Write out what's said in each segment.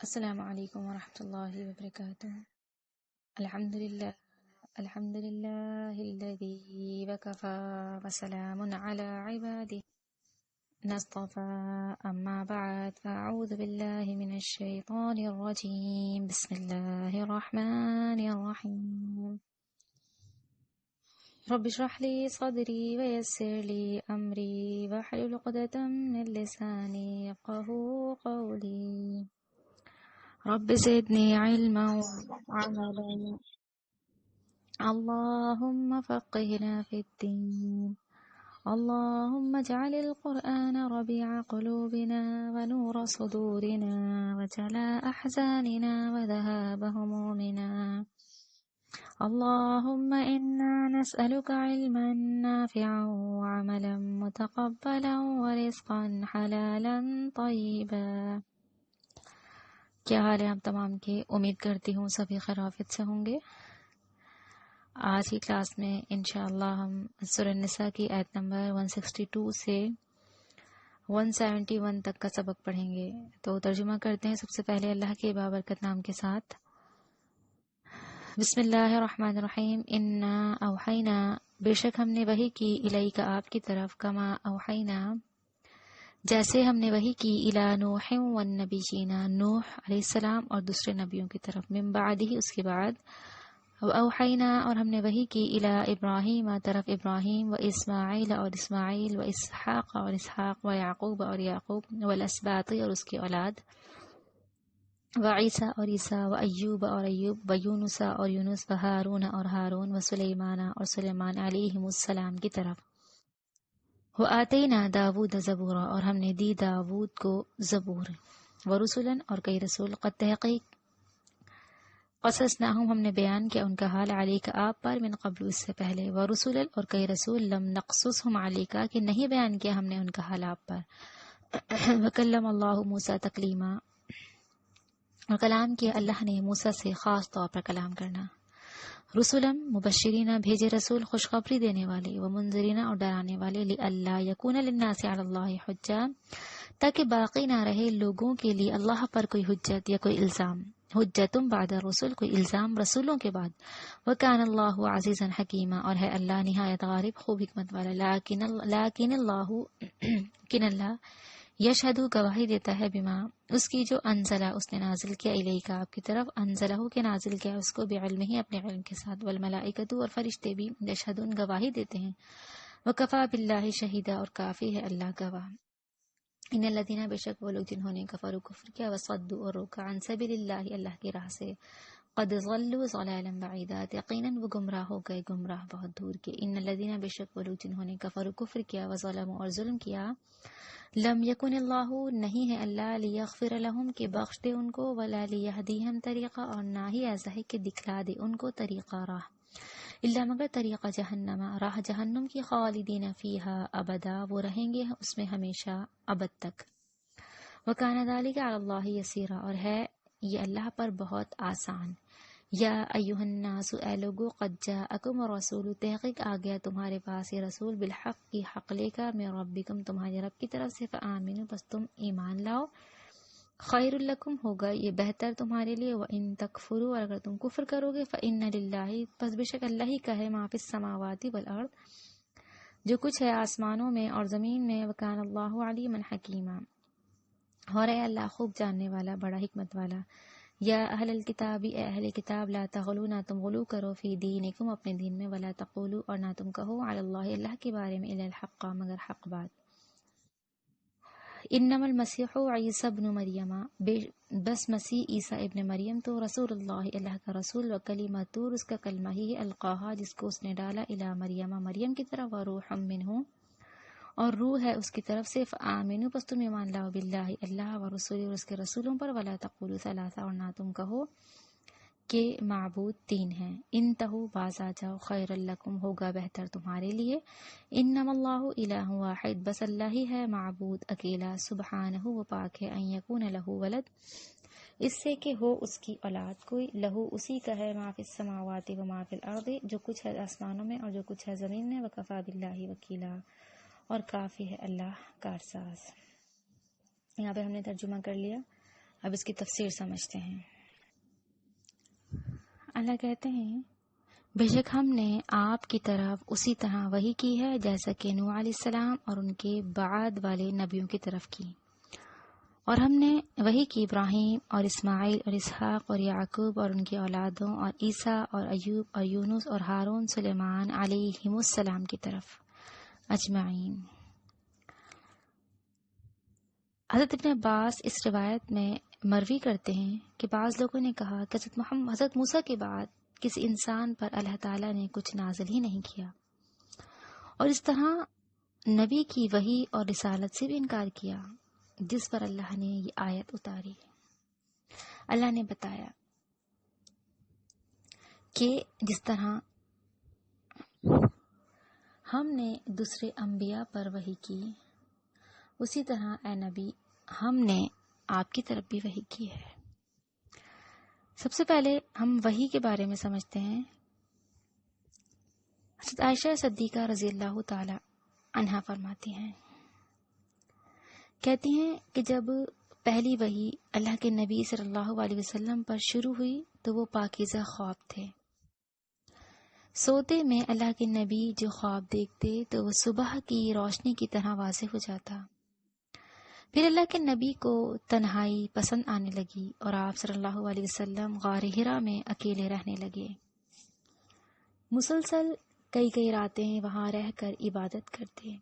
السلام علیکم ورحمۃ اللہ وبرکاتہ۔ الحمد للہ الذی وکفی وسلام علی عباده نصطفی اما بعد فاعوذ باللہ من الشیطان الرجیم بسم اللہ الرحمن الرحیم رب اشرح لی صدری ویسر لی امری واحلل عقدۃ من لسانی یفقهوا قولی رب زدنی علما وعملا اللهم فقهنا في الدين اللهم اجعل القرآن ربيع قلوبنا ونور صدورنا وجلاء أحزاننا وذهاب همومنا اللهم إنا نسألك علما نافعا وعملا متقبلا ورزقا حلالا طيبا۔ کیا حال ہے آپ تمام کے؟ امید کرتی ہوں سبھی خیریت سے ہوں گے۔ آج کی کلاس میں انشاءاللہ ہم سورہ النساء کی آیت نمبر 162 سے 171 تک کا سبق پڑھیں گے۔ تو ترجمہ کرتے ہیں سب سے پہلے اللہ کے بابرکت نام کے ساتھ۔ بسم اللہ الرحمن الرحیم۔ انا اوحینا، بے شک ہم نے وحی کی، الیک آپ کی طرف، کما اوحینا جیسے ہم نے وحی کی، الی نوح والنبیین، نوح علیہ السلام اور دوسرے نبیوں کی طرف، من بعدہ اس کے بعد، اوحینا اور ہم نے وحی کی، الی ابراہیم طرف ابراہیم، و اسماعیل اور اسماعیل، و اسحاق اور اسحاق، و یعقوب اور یعقوب، والاسباط اور اس کی اولاد، و عیسیٰ اور عیسیٰ، و ایوب اور ایوب، و یونس اور یونس، و ہارون اور ہارون، و سلیمان اور سلیمان علیہم السلام کی طرف، وآتینا داود زبورا اور ہم نے دی داود کو زبور، ورسلا اور کئی رسول، قد تحقیق قصصناہم ہم نے بیان کیا ان کا حال، علیک آپ پر، من قبل اس سے پہلے، ورسلا اور کئی رسول، لم نقصصہم علیک کہ نہیں بیان کیا ہم نے ان کا حال آپ پر، وکلم اللہ موسیٰ تکلیما اور کلام کیا اللہ نے موسیٰ سے خاص طور پر کلام کرنا، رسولم مبشرین بھیجے رسول خوشخبری دینے والے، و منذرین اور ڈرانے والے، لئلا یکون للناس علی اللہ حجہ تاکہ باقی نہ رہے لوگوں کے لیے اللہ پر کوئی حجت یا کوئی الزام، حجتم بعد الرسل کوئی الزام رسولوں کے بعد، وکان اللہ عزیزا حکیما اور ہے اللہ نہایت غالب خوب حکمت والا، لیکن اللہ یشہدو گواہی دیتا ہے بما اس کی جو انزلہ اس نے نازل کیا، الیکا آپ کی طرف، انزلہ کے نازل کیا اس کو، بعلمہ اپنے علم کے ساتھ، والملائکۃ اور فرشتے بھی، یشہدون گواہی دیتے ہیں، وکفی باللہ شہیدا اور کافی ہے اللہ گواہ، ان الذین بے شک وہ لوگ جنہوں نے کفروا کفر کیا، وصدوا اور روکا، عن سبیل اللہ اللہ کی راہ سے، قد ضلوا ضلالا بعیدا یقیناً وہ گمراہ ہو گئے گمراہ بہت دور کے، ان الذین بے شک وہ لوگ جنہوں نے کفروا کفر کیا، وظلموا اور ظلم کیا، لم یکن اللہ نہیں ہے اللہ، لیغفر لہم کہ بخش دے ان کو، ولا لیہدیہم طریقہ اور نہ ہی ایسا ہے کہ دکھلا دے ان کو طریقہ راہ، الا مگر طریقہ جہنم راہ جہنم کی، خالدین فیہا ابدا وہ رہیں گے اس میں ہمیشہ ابد تک، وکان ذلک علی اللہ یسیرا اور ہے یہ اللہ پر بہت آسان، یا ایہا الناس اے لوگو، قد جاءکم الرسول تحقیق آ گیا تمہارے پاس یہ رسول، بالحق کی حق لے کر، من ربکم تمہارے رب کی طرف سے، فآمنوا بس تم ایمان لاؤ، خیر لکم ہوگا یہ بہتر تمہارے لیے، وان تکفروا اور اگر تم کفر کرو گے، فإن للہ پس بے شک اللہ ہی کا ہے، ما فی السماوات والارض جو کچھ ہے آسمانوں میں اور زمین میں، وکان اللہ علیما حکیما اور ہے اللہ خوب جاننے والا بڑا حکمت والا، یا اہل الکتاب اے اہل کتاب، لا تغلو نہ تم غلو کرو، فی دینکم اپنے دین میں، ولا تقولو اور نہ تم کہو، علی اللہ اللہ کے بارے میں، الا الحق مگر حق بات، انما المسیح عیسی ابن مریم بس مسیح عیسیٰ ابن مریم تو رسول اللہ اللہ کا رسول، و کلمۃ اور اس کا کلمہ ہی ہے، القاہا جس کو اس نے ڈالا، الی مریم مریم کی طرف، و روح منہ اور روح ہے اس کی طرف سے، فآمنوا پس تم ایمان لاؤ، باللہ اللہ و رسول اور اس کے رسولوں پر، ولا تقولوا ثلاثہ اور نہ تم کہو کہ معبود تین ہیں، انتہو باز آ جاؤ، خیر لکم ہوگا بہتر تمہارے لیے، انما اللہ الہ واحد بس اللہ ہی ہے معبود اکیلا، سبحانہ وہ پاک ہے، ان یکون لہ ولد اس سے کہ ہو اس کی اولاد کوئی، لہو اسی کا ہے، ما فی السماوات و ما فی الارض جو کچھ ہے آسمانوں میں اور جو کچھ ہے زمین میں، وکفی باللہ وکیلا اور کافی ہے اللہ کارساز۔ یہاں پہ ہم نے ترجمہ کر لیا۔ اب اس کی تفسیر سمجھتے ہیں۔ اللہ کہتے ہیں بے شک ہم نے آپ کی طرف اسی طرح وحی کی ہے جیسا کہ نوح علیہ السلام اور ان کے بعد والے نبیوں کی طرف کی، اور ہم نے وحی کی ابراہیم اور اسماعیل اور اسحاق اور یعقوب اور ان کے اولادوں اور عیسیٰ اور ایوب اور یونس اور ہارون سلیمان علیہم السلام کی طرف اجمعین۔ حضرت ابن عباس اس روایت میں مروی کرتے ہیں کہ بعض لوگوں نے کہا کہ حضرت موسیٰ کے بعد کسی انسان پر اللہ تعالیٰ نے کچھ نازل ہی نہیں کیا، اور اس طرح نبی کی وحی اور رسالت سے بھی انکار کیا جس پر اللہ نے یہ آیت اتاری۔ اللہ نے بتایا کہ جس طرح ہم نے دوسرے انبیاء پر وحی کی اسی طرح اے نبی ہم نے آپ کی طرف بھی وحی کی ہے۔ سب سے پہلے ہم وحی کے بارے میں سمجھتے ہیں۔ حضرت عائشہ صدیقہ رضی اللہ تعالی عنہا فرماتی ہیں، کہتی ہیں کہ جب پہلی وحی اللہ کے نبی صلی اللہ علیہ وسلم پر شروع ہوئی تو وہ پاکیزہ خواب تھے۔ سوتے میں اللہ کے نبی جو خواب دیکھتے تو وہ صبح کی روشنی کی طرح واضح ہو جاتا۔ پھر اللہ کے نبی کو تنہائی پسند آنے لگی اور آپ صلی اللہ علیہ وسلم غار حرا میں اکیلے رہنے لگے۔ مسلسل کئی راتیں وہاں رہ کر عبادت کرتے۔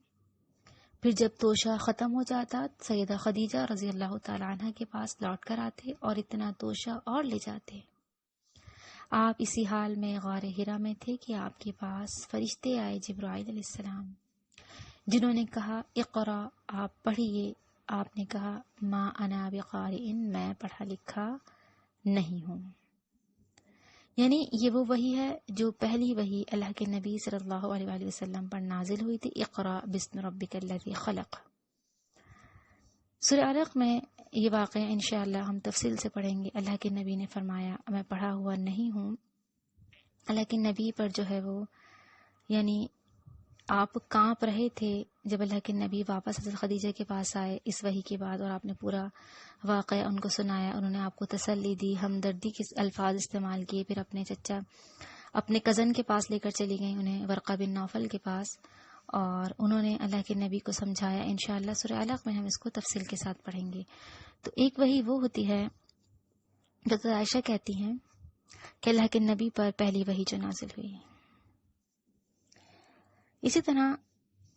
پھر جب توشہ ختم ہو جاتا سیدہ خدیجہ رضی اللہ تعالی عنہ کے پاس لوٹ کر آتے اور اتنا توشہ اور لے جاتے۔ آپ اسی حال میں غار حرا میں تھے کہ آپ کے پاس فرشتے آئے جبرائیل علیہ السلام، جنہوں نے کہا اقرا، آپ پڑھیے۔ آپ نے کہا ما انا بقارئ، میں پڑھا لکھا نہیں ہوں۔ یعنی یہ وہ وحی ہے جو پہلی وحی اللہ کے نبی صلی اللہ علیہ وسلم پر نازل ہوئی تھی، اقرا بسم ربک الذی خلق۔ سورہ علق میں یہ واقعہ انشاءاللہ ہم تفصیل سے پڑھیں گے۔ اللہ کے نبی نے فرمایا میں پڑھا ہوا نہیں ہوں۔ اللہ کے نبی پر جو ہے وہ یعنی آپ کانپ رہے تھے جب اللہ کے نبی واپس حضرت خدیجہ کے پاس آئے اس وحی کے بعد، اور آپ نے پورا واقعہ ان کو سنایا، انہوں نے آپ کو تسلی دی، ہمدردی کے الفاظ استعمال کیے، پھر اپنے کزن کے پاس لے کر چلی گئیں، انہیں ورقہ بن نوفل کے پاس، اور انہوں نے اللہ کے نبی کو سمجھایا۔ انشاءاللہ سورہ علق میں ہم اس کو تفصیل کے ساتھ پڑھیں گے۔ تو ایک وحی وہ ہوتی ہے حضرت عائشہ کہتی ہیں کہ اللہ کے نبی پر پہلی وحی جو نازل ہوئی۔ اسی طرح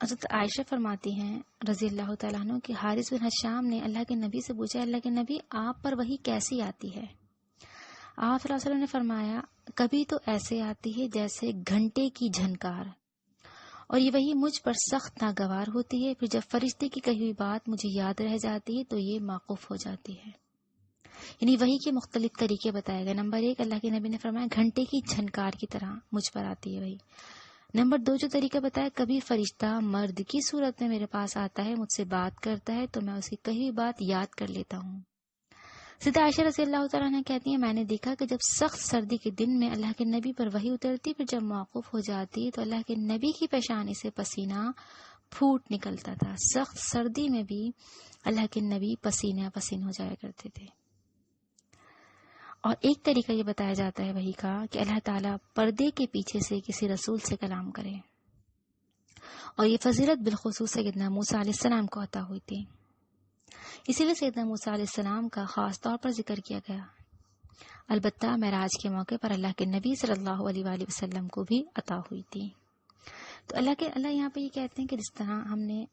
حضرت عائشہ فرماتی ہیں رضی اللہ تعالیٰ عنہ کہ حارث بن حشام نے اللہ کے نبی سے پوچھا اللہ کے نبی آپ پر وحی کیسی آتی ہے؟ آپ صلی اللہ علیہ وسلم نے فرمایا کبھی تو ایسے آتی ہے جیسے گھنٹے کی جھنکار، اور یہ وحی مجھ پر سخت ناگوار ہوتی ہے، پھر جب فرشتے کی کہی ہوئی بات مجھے یاد رہ جاتی ہے تو یہ موقوف ہو جاتی ہے۔ یعنی وحی کے مختلف طریقے بتائے گئے۔ نمبر 1 اللہ کے نبی نے فرمایا گھنٹے کی جھنکار کی طرح مجھ پر آتی ہے وحی۔ نمبر 2 جو طریقہ بتایا کبھی فرشتہ مرد کی صورت میں میرے پاس آتا ہے، مجھ سے بات کرتا ہے تو میں اس کی کہی ہوئی بات یاد کر لیتا ہوں۔ سیدہ عائشہ رضی اللہ تعالیٰ عنہ کہتی ہیں میں نے دیکھا کہ جب سخت سردی کے دن میں اللہ کے نبی پر وحی اترتی، پھر جب موقوف ہو جاتی تو اللہ کے نبی کی پیشانی سے پسینہ پھوٹ نکلتا تھا۔ سخت سردی میں بھی اللہ کے نبی پسینہ پسین ہو جایا کرتے تھے۔ اور ایک طریقہ یہ بتایا جاتا ہے وحی کا کہ اللہ تعالیٰ پردے کے پیچھے سے کسی رسول سے کلام کرے، اور یہ فضیلت بالخصوص سیدنا موسیٰ علیہ السلام کو عطا ہوئی تھی، اسی لیے سیدنا موسیٰ علیہ السلام کا خاص طور پر ذکر کیا گیا۔ البتہ معراج کے موقع پر اللہ کے نبی صلی اللہ علیہ وآلہ وسلم کو بھی عطا ہوئی تھی۔ تو اللہ یہاں پہ یہ کہتے ہیں کہ جس طرح ہم نے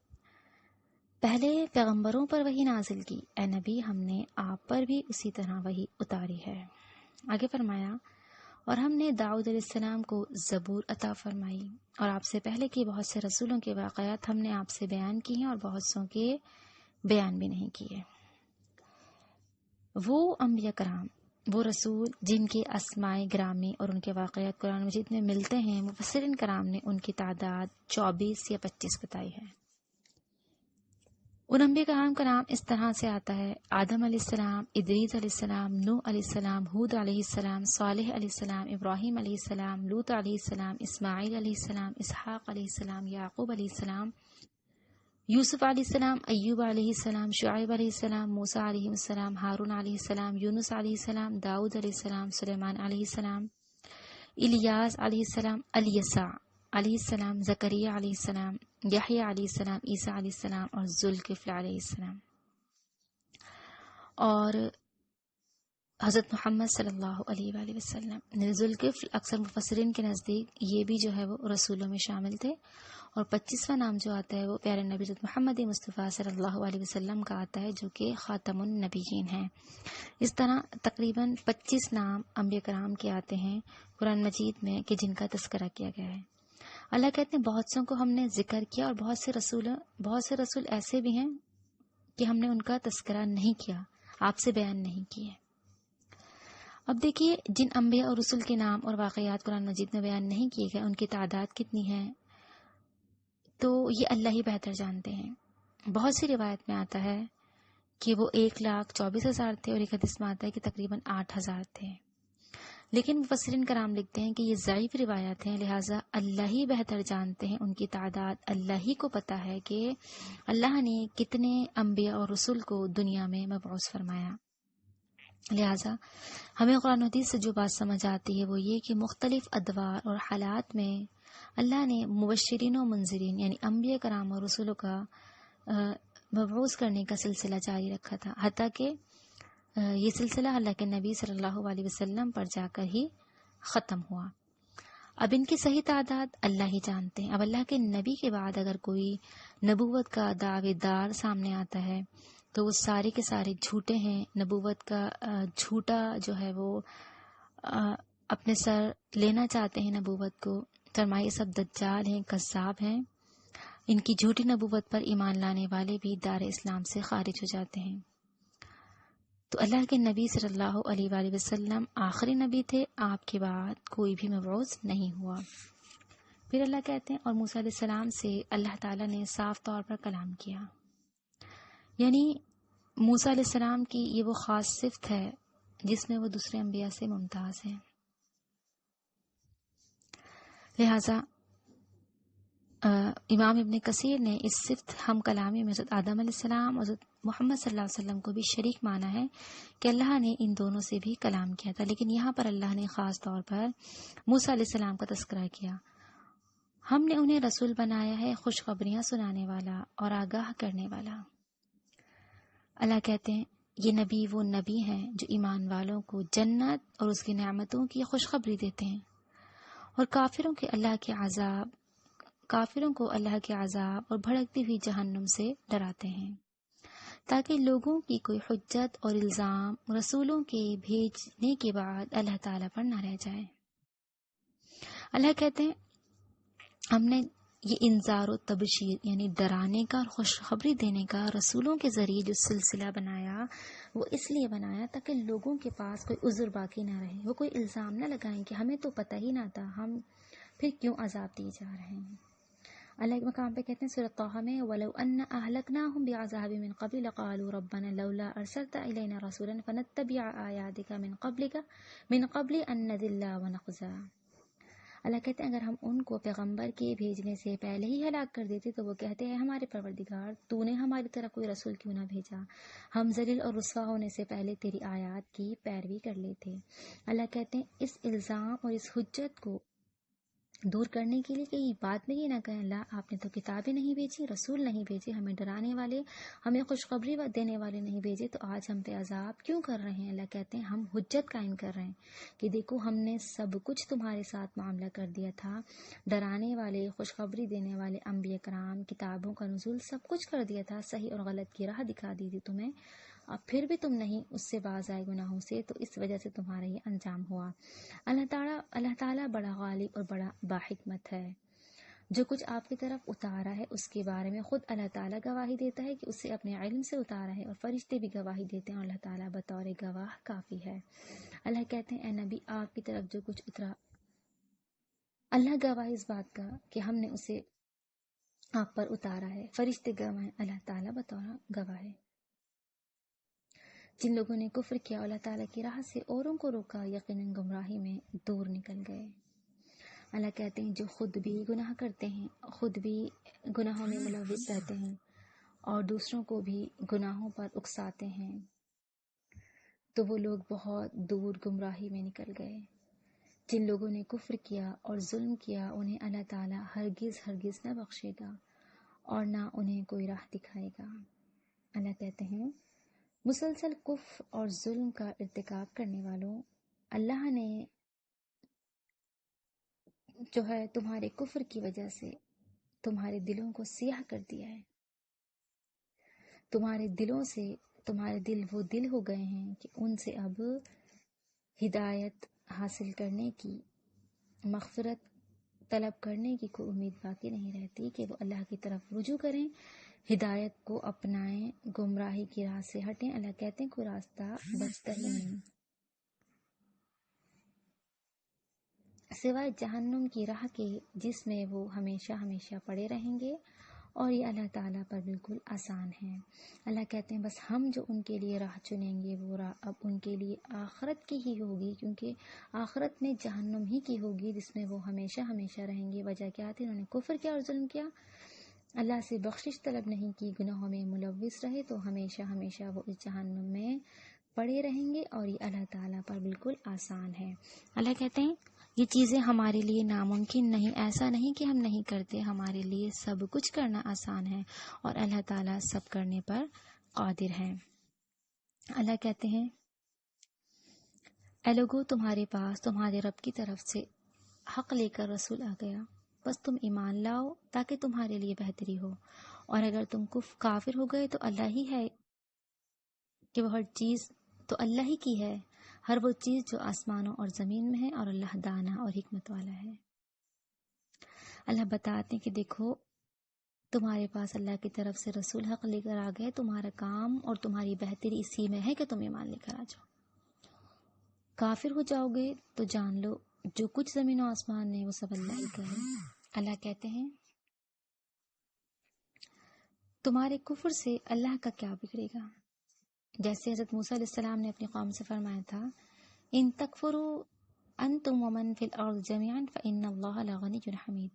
پہلے پیغمبروں پر وحی نازل کی، اے نبی ہم نے آپ پر بھی اسی طرح وحی اتاری ہے۔ آگے فرمایا اور ہم نے داؤد علیہ السلام کو زبور عطا فرمائی، اور آپ سے پہلے کے بہت سے رسولوں کے واقعات ہم نے آپ سے بیان کی ہیں اور بہت سوں کے بیان بھی نہیں کیے۔ وہ انبیاء کرام، وہ رسول جن کے اسماء گرامی اور ان کے واقعات قرآن مجید میں ملتے ہیں، مفسرین کرام نے ان کی تعداد 24 یا 25 بتائی ہے۔ ان انبیاء کرام کا نام اس طرح سے آتا ہے: آدم علیہ السلام، ادریس علیہ السلام، نوح علیہ السلام، ہود علیہ السلام، صالح علیہ السلام، ابراہیم علیہ السلام، لوط علیہ السلام، اسماعیل علیہ السلام، اسحاق علیہ السلام، یعقوب علیہ السلام، یوسف علیہ السلام، ایوب علیہ السلام، شعیب علیہ السلام، موسیٰ علیہ السلام، ہارون علیہ السلام، یونس علیہ السلام، داؤد علیہ السلام، سلیمان علیہ السلام، الیاس علیہ السلام، الیسع علیہ السلام، زکریا علیہ السلام، یحییٰ علیہ السلام، عیسیٰ علیہ السلام اور ذوالکفل علیہ السلام. اور حضرت محمد صلی اللہ علیہ وآلہ وسلم. ذوالکفل اکثر مفسرین کے نزدیک یہ بھی جو ہے وہ رسولوں میں شامل تھے. اور 25واں نام جو آتا ہے وہ پیارے نبی حضرت محمد مصطفیٰ صلی اللہ علیہ وسلم کا آتا ہے، جو کہ خاتم النبیین ہیں. اس طرح تقریباً 25 نام انبیاء کرام کے آتے ہیں قرآن مجید میں کہ جن کا تذکرہ کیا گیا ہے. اللہ کہتے ہیں بہت سوں کو ہم نے ذکر کیا اور بہت سے رسول ایسے بھی ہیں کہ ہم نے ان کا تذکرہ نہیں کیا، آپ سے بیان نہیں کیے. اب دیکھیے جن انبیاء اور رسول کے نام اور واقعات قرآن مجید میں بیان نہیں کیے گئے ان کی تعداد کتنی ہے تو یہ اللہ ہی بہتر جانتے ہیں. بہت سی روایت میں آتا ہے کہ وہ 1,24,000 تھے اور ایک حدیث میں آتا ہے کہ تقریباً 8,000 تھے. لیکن مفسرین کرام لکھتے ہیں کہ یہ ضعیف روایات ہیں، لہٰذا اللہ ہی بہتر جانتے ہیں ان کی تعداد. اللہ ہی کو پتہ ہے کہ اللہ نے کتنے انبیاء اور رسول کو دنیا میں مبعوث فرمایا. لہٰذا ہمیں قرآن حدیث سے جو بات سمجھ آتی ہے وہ یہ کہ مختلف ادوار اور حالات میں اللہ نے مبشرین و منذرین یعنی انبیاء کرام اور رسولوں کا مبعوث کرنے کا سلسلہ جاری رکھا تھا، حتیٰ کہ یہ سلسلہ اللہ کے نبی صلی اللہ علیہ وسلم پر جا کر ہی ختم ہوا. اب ان کی صحیح تعداد اللہ ہی جانتے ہیں. اب اللہ کے نبی کے بعد اگر کوئی نبوت کا دعوے دار سامنے آتا ہے تو وہ سارے کے سارے جھوٹے ہیں. نبوت کا جھوٹا جو ہے وہ اپنے سر لینا چاہتے ہیں نبوت کو. فرمائے سب دجال ہیں، کذاب ہیں. ان کی جھوٹی نبوت پر ایمان لانے والے بھی دار اسلام سے خارج ہو جاتے ہیں. تو اللہ کے نبی صلی اللہ علیہ وآلہ وسلم آخری نبی تھے، آپ کے بعد کوئی بھی مبعوث نہیں ہوا. پھر اللہ کہتے ہیں اور موسیٰ علیہ السلام سے اللہ تعالیٰ نے صاف طور پر کلام کیا. یعنی موسیٰ علیہ السلام کی یہ وہ خاص صفت ہے جس میں وہ دوسرے انبیاء سے ممتاز ہیں. لہٰذا امام ابن کثیر نے اس صفت ہم کلامی میں حضرت آدم علیہ السلام اور حضرت محمد صلی اللہ علیہ وسلم کو بھی شریک مانا ہے کہ اللہ نے ان دونوں سے بھی کلام کیا تھا. لیکن یہاں پر اللہ نے خاص طور پر موسیٰ علیہ السلام کا تذکرہ کیا. ہم نے انہیں رسول بنایا ہے، خوشخبریاں سنانے والا اور آگاہ کرنے والا. اللہ کہتے ہیں یہ نبی وہ نبی ہیں جو ایمان والوں کو جنت اور اس کی نعمتوں کی خوشخبری دیتے ہیں اور کافروں کو اللہ کے عذاب اور بھڑکتی ہوئی جہنم سے ڈراتے ہیں، تاکہ لوگوں کی کوئی حجت اور الزام رسولوں کے بھیجنے کے بعد اللہ تعالیٰ پر نہ رہ جائے. اللہ کہتے ہیں ہم نے یہ انذار و تبشیر یعنی ڈرانے کا اور خوشخبری دینے کا رسولوں کے ذریعے جو سلسلہ بنایا وہ اس لیے بنایا تاکہ لوگوں کے پاس کوئی عذر باقی نہ رہے، وہ کوئی الزام نہ لگائیں کہ ہمیں تو پتہ ہی نہ تھا، ہم پھر کیوں عذاب دیے جا رہے ہیں. اللہ ایک مقام پہ کہتے ہیں سورۃ طٰہٰ میں وَلَوْ أَنَّ أَهْلَكْنَاهُمْ بِعَذَابٍ مِّن قَبْلِ لَقَالُوا رَبَّنَا لَوْلَا أَرْسَلْتَ إِلَيْنَا رَسُولًا فَنَتَّبِعَ آيَاتِكَ مِن قَبْلِ أَن نَّذِلَّ وَنَخْزَىٰ. اللہ کہتے ہیں اگر ہم ان کو پیغمبر کے بھیجنے سے پہلے ہی ہلاک کر دیتے تو وہ کہتے ہیں ہمارے پروردگار تو نے ہماری طرف کوئی رسول کیوں نہ بھیجا، ہم ذلیل اور رسوا ہونے سے پہلے تیری آیات کی پیروی کر لیتے. اللہ کہتے ہیں اس الزام اور اس حجت کو دور کرنے کے لیے کہ یہ بات میں یہ نہ کہیں اللہ آپ نے تو کتابیں نہیں بھیجی، رسول نہیں بھیجے، ہمیں ڈرانے والے ہمیں خوشخبری دینے والے نہیں بھیجے، تو آج ہم پہ عذاب کیوں کر رہے ہیں. اللہ کہتے ہیں ہم حجت قائم کر رہے ہیں کہ دیکھو ہم نے سب کچھ تمہارے ساتھ معاملہ کر دیا تھا، ڈرانے والے خوشخبری دینے والے انبیاء کرام، کتابوں کا نزول سب کچھ کر دیا تھا، صحیح اور غلط کی راہ دکھا دی تھی تمہیں، اب پھر بھی تم نہیں اس سے باز آئے گناہوں سے، تو اس وجہ سے تمہارا یہ انجام ہوا. اللہ تعالیٰ بڑا غالب اور بڑا باحکمت ہے. جو کچھ آپ کی طرف اتارا ہے اس کے بارے میں خود اللہ تعالیٰ گواہی دیتا ہے کہ اسے اپنے علم سے اتارا ہے، اور فرشتے بھی گواہی دیتے ہیں اور اللہ تعالیٰ بطور گواہ کافی ہے. اللہ کہتے ہیں اے نبی آپ کی طرف جو کچھ اترا اللہ گواہ اس بات کا کہ ہم نے اسے آپ پر اتارا ہے، فرشتے گواہ ہیں، اللہ تعالیٰ بطور گواہ ہے. جن لوگوں نے کفر کیا اللہ تعالیٰ کی راہ سے اوروں کو روکا یقیناً گمراہی میں دور نکل گئے. اللہ کہتے ہیں جو خود بھی گناہ کرتے ہیں، خود بھی گناہوں میں ملوث رہتے ہیں، اور دوسروں کو بھی گناہوں پر اکساتے ہیں، تو وہ لوگ بہت دور گمراہی میں نکل گئے۔ جن لوگوں نے کفر کیا اور ظلم کیا انہیں اللہ تعالیٰ ہرگز ہرگز نہ بخشے گا اور نہ انہیں کوئی راہ دکھائے گا۔ اللہ کہتے ہیں مسلسل کفر اور ظلم کا ارتکاب کرنے والوں، اللہ نے جو ہے تمہارے کفر کی وجہ سے تمہارے دلوں کو سیاہ کر دیا ہے۔ تمہارے دلوں سے تمہارے دل وہ دل ہو گئے ہیں کہ ان سے اب ہدایت حاصل کرنے کی، مغفرت طلب کرنے کی کوئی امید باقی نہیں رہتی کہ وہ اللہ کی طرف رجوع کریں، ہدایت کو اپنائیں، گمراہی کی راہ سے ہٹیں۔ اللہ کہتے ہیں کوئی راستہ بچتا ہی نہیں سوائے جہنم کی راہ کے، جس میں وہ ہمیشہ ہمیشہ پڑے رہیں گے، اور یہ اللہ تعالیٰ پر بالکل آسان ہے۔ اللہ کہتے ہیں بس ہم جو ان کے لیے راہ چنیں گے وہ راہ اب ان کے لیے آخرت کی ہی ہوگی، کیونکہ آخرت میں جہنم ہی کی ہوگی جس میں وہ ہمیشہ ہمیشہ رہیں گے۔ وجہ کیا تھی؟ انہوں نے کفر کیا اور ظلم کیا، اللہ سے بخشش طلب نہیں کی، گناہوں میں ملوث رہے، تو ہمیشہ ہمیشہ وہ اس جہنم میں پڑے رہیں گے، اور یہ اللہ تعالیٰ پر بالکل آسان ہے۔ اللہ کہتے ہیں یہ چیزیں ہمارے لیے ناممکن نہیں، ایسا نہیں کہ ہم نہیں کرتے، ہمارے لیے سب کچھ کرنا آسان ہے، اور اللہ تعالیٰ سب کرنے پر قادر ہے۔ اللہ کہتے ہیں اے لوگو، تمہارے پاس تمہارے رب کی طرف سے حق لے کر رسول آ گیا، بس تم ایمان لاؤ تاکہ تمہارے لیے بہتری ہو، اور اگر تم کافر ہو گئے تو اللہ ہی ہے کہ وہ ہر چیز تو اللہ ہی کی ہے، ہر وہ چیز جو آسمانوں اور زمین میں ہے، اور اللہ دانا اور حکمت والا ہے۔ اللہ بتاتے ہیں کہ دیکھو تمہارے پاس اللہ کی طرف سے رسول حق لے کر آ گئے، تمہارا کام اور تمہاری بہتری اسی میں ہے کہ تم ایمان لے کر آ جاؤ۔ کافر ہو جاؤ گے تو جان لو جو کچھ زمین و آسمان میں وہ سب اللہ ہی کا ہے۔ اللہ کہتے ہیں تمہارے کفر سے اللہ کا کیا بگڑے گا، جیسے حضرت موسیٰ علیہ السلام نے اپنی قوم سے فرمایا تھا ان تکفروا انتم ومن فی الارض جميعا فان اللہ لغنی حمید،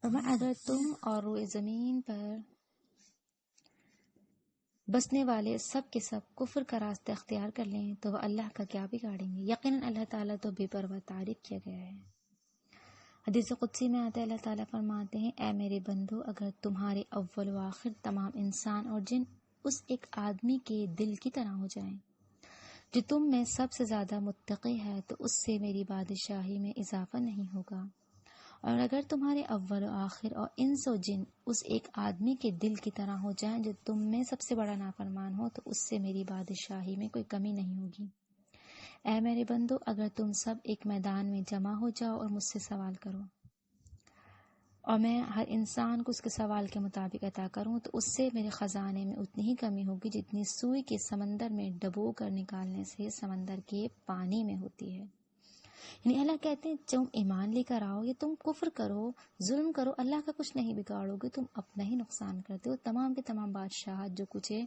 اگر تم اور روئے زمین پر بسنے والے سب کے سب کفر کا راستہ اختیار کر لیں تو وہ اللہ کا کیا بگاڑیں گے، یقیناً اللہ تعالیٰ تو بے پرواہ تعریف کیا گیا ہے۔ حدیث قدسی میں آتا ہے اللہ تعالیٰ فرماتے ہیں اے میرے بندو، اگر تمہارے اول و آخر تمام انسان اور جن اس ایک آدمی کے دل کی طرح ہو جائیں جو تم میں سب سے زیادہ متقی ہے، تو اس سے میری بادشاہی میں اضافہ نہیں ہوگا، اور اگر تمہارے اول و آخر اور انس و جن اس ایک آدمی کے دل کی طرح ہو جائیں جو تم میں سب سے بڑا نافرمان ہو، تو اس سے میری بادشاہی میں کوئی کمی نہیں ہوگی۔ اے میرے بندو، اگر تم سب ایک میدان میں جمع ہو جاؤ اور مجھ سے سوال کرو، اور میں ہر انسان کو اس کے سوال کے مطابق عطا کروں، تو اس سے میرے خزانے میں اتنی ہی کمی ہوگی جتنی سوئی کے سمندر میں ڈبو کر نکالنے سے سمندر کے پانی میں ہوتی ہے۔ یعنی اللہ کہتے ہیں تم ایمان لے کر آؤ یا تم کفر کرو، ظلم کرو، اللہ کا کچھ نہیں بگاڑو گے، تم اپنا ہی نقصان کرتے ہو۔ تمام کے تمام بادشاہت جو کچھ ہے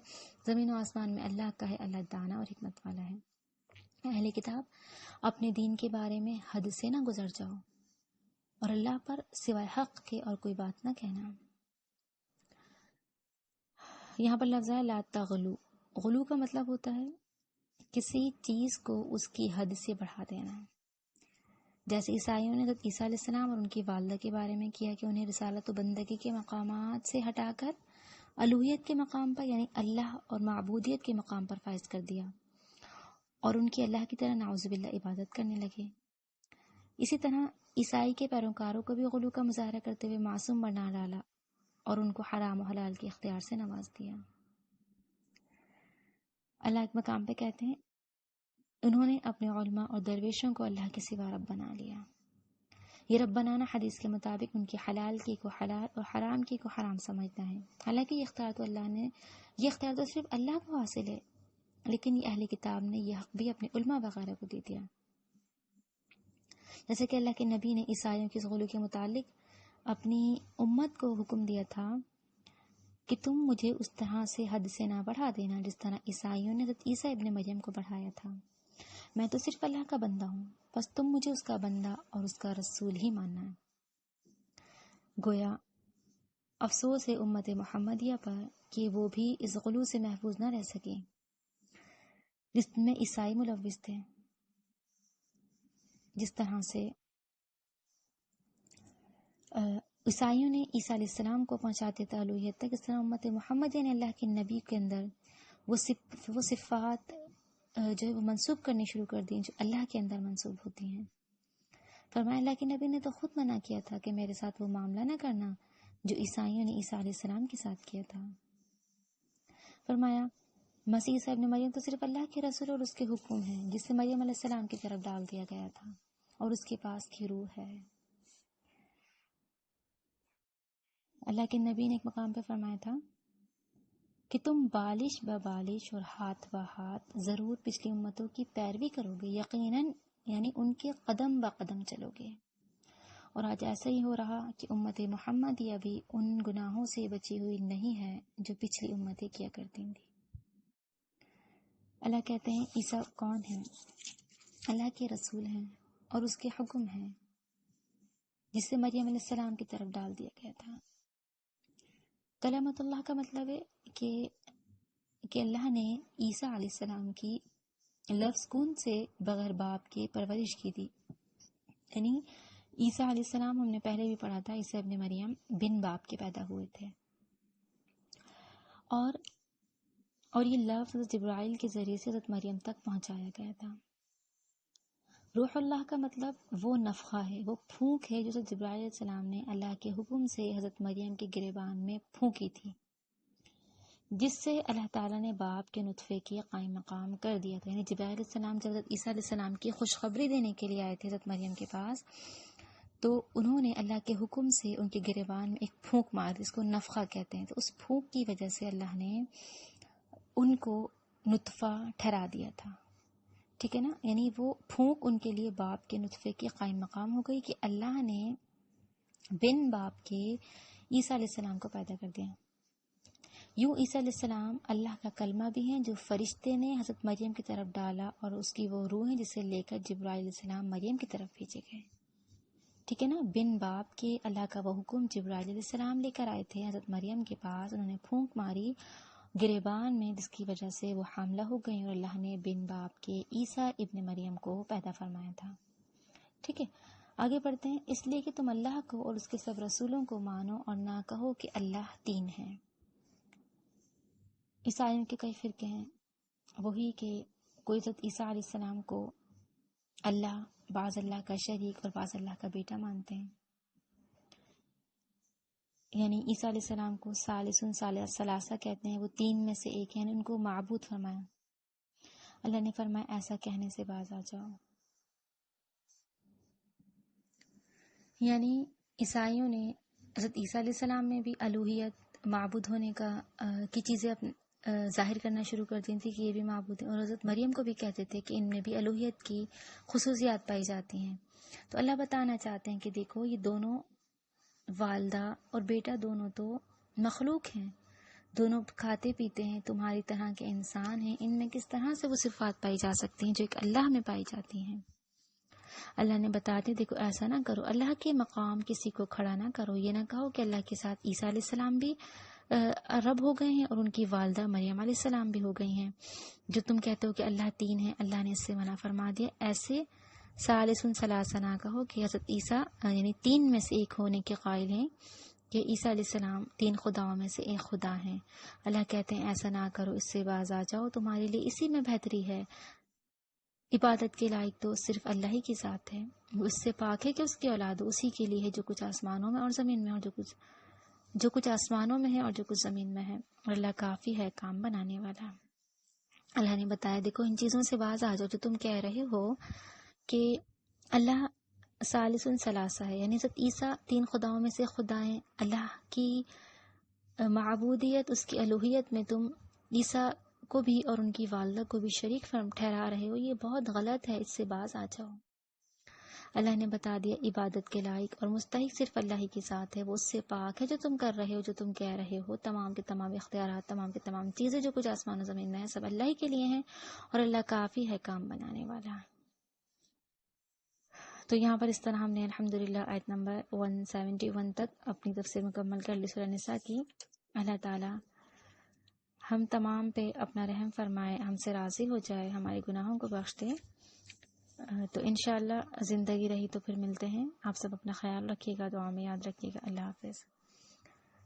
زمین و آسمان میں اللہ کا ہے، اللہ دانا اور حکمت والا ہے۔ اہل کتاب، اپنے دین کے بارے میں حد سے نہ گزر جاؤ، اور اللہ پر سوائے حق کے اور کوئی بات نہ کہنا۔ یہاں پر لفظ ہے لا تغلو، غلو کا مطلب ہوتا ہے کسی چیز کو اس کی حد سے بڑھا دینا، جیسے عیسائیوں نے حضرت عیسیٰ علیہ السلام اور ان کی والدہ کے بارے میں کیا کہ انہیں رسالت و بندگی کے مقامات سے ہٹا کر الوہیت کے مقام پر یعنی اللہ اور معبودیت کے مقام پر فائز کر دیا، اور ان کی اللہ کی طرح نعوذ باللہ عبادت کرنے لگے۔ اسی طرح عیسائی کے پیروکاروں کو بھی غلو کا مظاہرہ کرتے ہوئے معصوم بنا ڈالا اور ان کو حرام و حلال کے اختیار سے نواز دیا۔ اللہ ایک مقام پہ کہتے ہیں انہوں نے اپنے علماء اور درویشوں کو اللہ کے سوا رب بنا لیا۔ یہ رب بنانا حدیث کے مطابق ان کی حلال کی کو حلال اور حرام کی کو حرام سمجھنا ہے، حالانکہ یہ اختیار تو صرف اللہ کو حاصل ہے، لیکن یہ اہل کتاب نے یہ حق بھی اپنے علماء وغیرہ کو دے دیا۔ جیسے کہ اللہ کے نبی نے عیسائیوں کے اس غلو کے متعلق اپنی امت کو حکم دیا تھا کہ تم مجھے اس طرح سے حد سے نہ بڑھا دینا جس طرح عیسائیوں نے حضرت عیسیٰ ابن مریم کو بڑھایا تھا۔ میں تو صرف اللہ کا بندہ ہوں، بس تم مجھے اس کا بندہ اور اس کا رسول ہی ماننا ہے۔ گویا افسوس ہے امت محمدیہ پر کہ وہ بھی اس غلو سے محفوظ نہ رہ سکی جس میں عیسائی ملوث تھے. جس طرح سے عیسائیوں نے عیسیٰ علیہ السلام کو پہنچاتے تھے الوہیت تک، اس طرح امت محمدیہ نے اللہ کے نبی کے اندر وہ صفات جو ہے وہ منسوب کرنی شروع کر دی جو اللہ کے اندر منسوب ہوتی ہیں. فرمایا اللہ کے نبی نے تو خود منع کیا تھا کہ میرے ساتھ وہ معاملہ نہ کرنا جو عیسائیوں نے عیسیٰ علیہ السلام کے ساتھ کیا تھا. فرمایا مسیح عیسیٰ ابن مریم تو صرف اللہ کے رسول اور اس کے حکم ہیں جس سے مریم علیہ السلام کی طرف ڈال دیا گیا تھا اور اس کے پاس کی روح ہے. اللہ کے نبی نے ایک مقام پہ فرمایا تھا کہ تم بالش بالش اور ہاتھ ہاتھ ضرور پچھلی امتوں کی پیروی کرو گے، یقیناً یعنی ان کے قدم قدم چلو گے. اور آج ایسا ہی ہو رہا کہ امت محمدیہ بھی ان گناہوں سے بچی ہوئی نہیں ہے جو پچھلی امتیں کیا کرتی تھیں. اللہ کہتے ہیں عیسیٰ کون ہیں؟ اللہ کے رسول ہیں اور اس کے حکم ہیں جس سے مریم علیہ السلام کی طرف ڈال دیا گیا تھا. کلمت اللہ کا مطلب ہے کہ اللہ نے عیسیٰ علیہ السلام کی لفظ کن سے بغیر باپ کے پرورش کی تھی. یعنی عیسیٰ علیہ السلام ہم نے پہلے بھی پڑھا تھا عیسیٰ ابن مریم بن باپ کے پیدا ہوئے تھے، اور یہ لفظ جبرائیل کے ذریعے سے حضرت مریم تک پہنچایا گیا تھا. روح اللہ کا مطلب وہ نفخہ ہے، وہ پھونک ہے جو حضرت جبرائیل علیہ السلام نے اللہ کے حکم سے حضرت مریم کے گریبان میں پھونکی تھی، جس سے اللہ تعالیٰ نے باپ کے نطفے کی قائم مقام کر دیا تھا. یعنی جبرائیل علیہ السلام جب حضرت عیسیٰ علیہ السلام کی خوشخبری دینے کے لیے آئے تھے حضرت مریم کے پاس، تو انہوں نے اللہ کے حکم سے ان کے گریبان میں ایک پھونک مار دی، اس کو نفخہ کہتے ہیں. تو اس پھونک کی وجہ سے اللہ نے ان کو نطفہ ٹھہرا دیا تھا. ٹھیک ہے نا، یعنی وہ پھونک ان کے لیے باپ کے نطفے کی قائم مقام ہو گئی کہ اللہ نے بن باپ کے عیسیٰ علیہ السلام کو پیدا کر دیا. یوں عیسیٰ علیہ السلام اللہ کا کلمہ بھی ہیں جو فرشتے نے حضرت مریم کی طرف ڈالا، اور اس کی وہ روح ہے جسے لے کر جبرائیل علیہ السلام مریم کی طرف بھیجے گئے. ٹھیک ہے نا، بن باپ کے اللہ کا وہ حکم جبرائیل علیہ السلام لے کر آئے تھے حضرت مریم کے پاس، انہوں نے پھونک ماری گریبان میں جس کی وجہ سے وہ حاملہ ہو گئی اور اللہ نے بن باپ کے عیسیٰ ابن مریم کو پیدا فرمایا تھا. ٹھیک ہے، آگے بڑھتے ہیں. اس لیے کہ تم اللہ کو اور اس کے سب رسولوں کو مانو اور نہ کہو کہ اللہ تین ہے. عیسائیوں کے کئی فرقے ہیں، وہی کہ کوئی حضرت عیسیٰ علیہ السلام کو اللہ، بعض اللہ کا شریک اور بعض اللہ کا بیٹا مانتے ہیں. یعنی عیسیٰ علیہ السلام کو ثالث ثلاثہ کہتے ہیں، وہ تین میں سے ایک ہیں، یعنی ان کو معبود فرمایا. اللہ نے فرمایا ایسا کہنے سے باز آ جاؤ. یعنی عیسائیوں نے حضرت عیسیٰ علیہ السلام میں بھی الوہیت، معبود ہونے کی چیزیں ظاہر کرنا شروع کر دی تھی کہ یہ بھی معبود ہیں، اور حضرت مریم کو بھی کہتے تھے کہ ان میں بھی الوہیت کی خصوصیات پائی جاتی ہیں. تو اللہ بتانا چاہتے ہیں کہ دیکھو یہ دونوں والدہ اور بیٹا دونوں تو مخلوق ہیں، دونوں کھاتے پیتے ہیں، تمہاری طرح کے انسان ہیں، ان میں کس طرح سے وہ صفات پائی جا سکتی ہیں جو ایک اللہ میں پائی جاتی ہیں. اللہ نے بتا دیا دیکھو ایسا نہ کرو، اللہ کے مقام کسی کو کھڑا نہ کرو. یہ نہ کہو کہ اللہ کے ساتھ عیسیٰ علیہ السلام بھی رب ہو گئے ہیں اور ان کی والدہ مریم علیہ السلام بھی ہو گئی ہیں. جو تم کہتے ہو کہ اللہ تین ہے، اللہ نے اس سے منع فرما دیا. ایسے ثالث ثلاثہ نہ کہو کہ حضرت عیسیٰ یعنی تین میں سے ایک ہونے کے قائل ہیں کہ عیسیٰ علیہ السلام تین خداؤں میں سے ایک خدا ہیں. اللہ کہتے ہیں ایسا نہ کرو، اس سے باز آ جاؤ، تمہارے لیے اسی میں بہتری ہے. عبادت کے لائق تو صرف اللہ ہی کی ذات ہے، وہ اس سے پاک ہے کہ اس کی اولاد اسی کے لیے ہے جو کچھ آسمانوں میں اور زمین میں، اور جو کچھ آسمانوں میں ہے اور جو کچھ زمین میں ہے، اور اللہ کافی ہے کام بنانے والا. اللہ نے بتایا دیکھو ان چیزوں سے باز آ جاؤ جو تم کہہ رہے ہو کہ اللہ ثالث ثلاثہ ہے، یعنی حضرت عیسیٰ تین خداؤں میں سے خدا ہیں. اللہ کی معبودیت، اس کی الوہیت میں تم عیسیٰ کو بھی اور ان کی والدہ کو بھی شریک ٹھہرا رہے ہو، یہ بہت غلط ہے، اس سے باز آ جاؤ. اللہ نے بتا دیا عبادت کے لائق اور مستحق صرف اللہ ہی کی ذات ہے، وہ اس سے پاک ہے جو تم کر رہے ہو، جو تم کہہ رہے ہو. تمام کے تمام اختیارات، تمام کے تمام چیزیں جو کچھ آسمان و زمین میں ہے، سب اللہ ہی کے لیے ہیں، اور اللہ کافی ہے کام بنانے والا. تو یہاں پر اس طرح ہم نے الحمدللہ آیت نمبر 171 تک اپنی تفسیر مکمل کر لی سورہ نساء کی۔ اللہ تعالی ہم تمام پہ اپنا رحم فرمائے، ہم سے راضی ہو جائے، ہمارے گناہوں کو بخش دے۔ تو انشاءاللہ زندگی رہی تو پھر ملتے ہیں۔ آپ سب اپنا خیال رکھیے گا، دعا میں یاد رکھیے گا۔ اللہ حافظ۔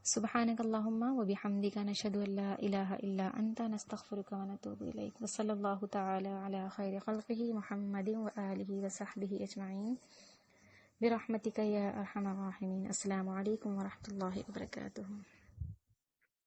سبحانک اللہم و بحمدک، نشہد ان لا الہ الا انت، نستغفرک و نتوب الیک، وصلی اللہ تعالی علی خیر خلقہ محمد و آلہ و صحبہ اجمعین برحمتک یا ارحم الراحمین۔ السلام علیکم و رحمۃ اللہ وبرکاتہ۔